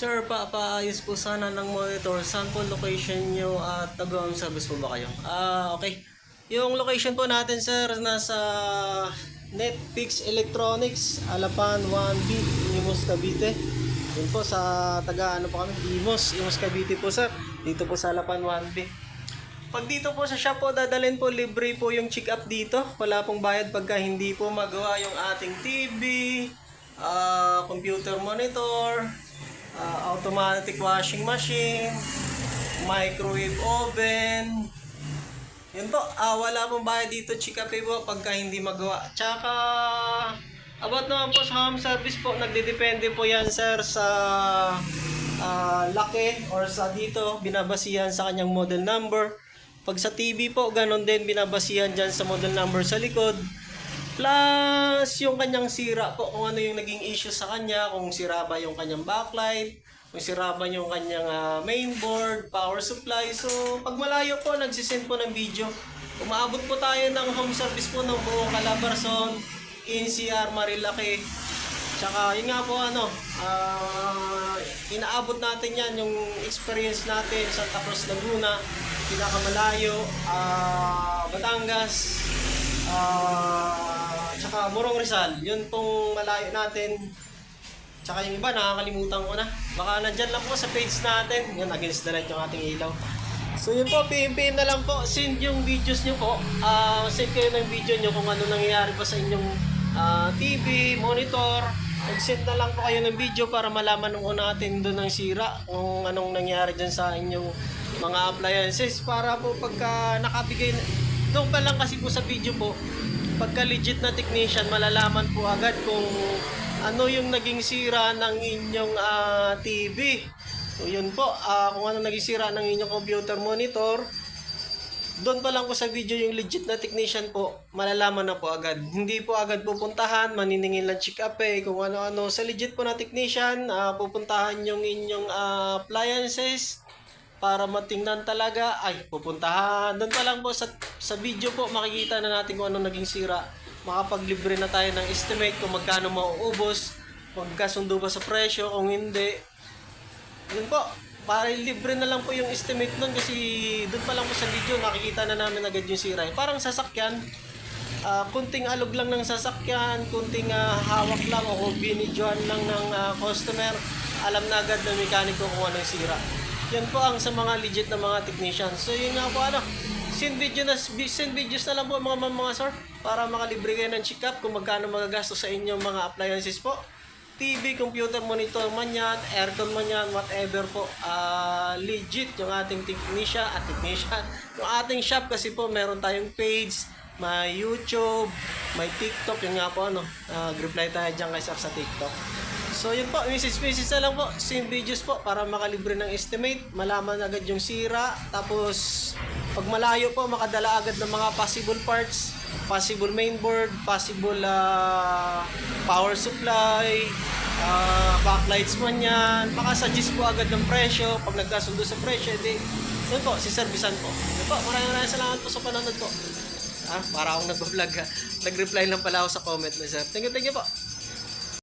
Sir, papaayos po sana ng monitor. Saan po location nyo at taga-home service po ba kayo? Okay. Yung location po natin, sir, nasa Netflix Electronics, Alapan 1B, Imos, Cavite. Yun po sa taga-ano po kami, Imos, Cavite po, sir. Dito po sa Alapan 1B. Pag dito po sa shop po, dadalhin po, libre po yung check-up dito. Wala pong bayad pagka hindi po magawa yung ating TV, computer monitor, automatic washing machine, microwave oven. Yun po, wala pong bayad dito, check-up po pagka hindi magawa. Tsaka, about naman po sa home service po, nagdedepende po yan, sir, sa laki or sa dito, binabasihan sa kanyang model number. Pag sa TV po, ganun din, binabasihan dyan sa model number sa likod. Plus, yung kanyang sira po, kung ano yung naging issue sa kanya, kung sira ba yung kanyang backlight, kung sira ba yung kanyang mainboard, power supply. So, pag malayo po, nagsisend po ng video. Umaabot po tayo ng home service po ng buong Calabarzon, NCR, Marilaki. Tsaka, yun nga po, inaabot natin yan, yung experience natin sa Santa Cruz, Laguna, pinakamalayo, Batangas, tsaka Morong Rizal. Yun pong malayo natin. Tsaka yung iba, nakakalimutan ko na. Baka nandyan lang po sa page natin. Yan, against the light yung ating ilaw. So yun po, PM na lang po. Send yung videos nyo po. Send kayo ng video nyo kung ano nangyayari pa sa inyong TV, monitor. Mag-send na lang po kayo ng video para malaman nung natin doon ng sira. Kung anong nangyayari dyan sa inyong mga appliances. Para po pagka nakabigay, doon pa lang kasi po sa video po, pagka legit na technician, malalaman po agad kung ano yung naging sira ng inyong TV. So yun po, kung ano naging sira ng inyong computer monitor, doon pa lang po sa video yung legit na technician po, malalaman na po agad. Hindi po agad pupuntahan, maniningin lang check-up kung ano-ano. Sa legit po na technician, pupuntahan yung inyong appliances para matingnan talaga, pupuntahan. Doon pa lang po sa video po, makikita na natin kung ano naging sira. Makapaglibre na tayo ng estimate kung magkano mauubos, magkasundo ba sa presyo, kung hindi. Yun po, para libre na lang po yung estimate nun kasi doon pa lang po sa video makikita na namin agad yung sira. Parang sasakyan, kunting alog lang ng sasakyan, kunting hawak lang o binidyohan lang ng customer, alam na agad ng mekaniko kung anong sira. Yan po ang sa mga legit na mga technicians. So yun nga po, send videos na lang po mga sir para makalibre kayo ng check-up kung magkano magagastos sa inyong mga appliances po. TV, computer monitor man yan, aircon man yan, whatever po. Legit yung ating technician. Yung ating shop kasi po meron tayong page, may YouTube, may TikTok. Yung nga po reply tayo dyan kay sir sa TikTok. So yun po, message na lang po, send videos po para makalibre ng estimate, malaman agad yung sira, tapos pag malayo po, makadala agad ng mga possible parts, possible mainboard, possible power supply, backlights man yan, makasuggest po agad ng presyo, pag nagkasundo sa presyo, yun po, siservisan po. Yun po, maraming salamat po sa panonood po. Para akong nag-vlog, nag-reply lang pala ako sa comment na sir. Thank you po.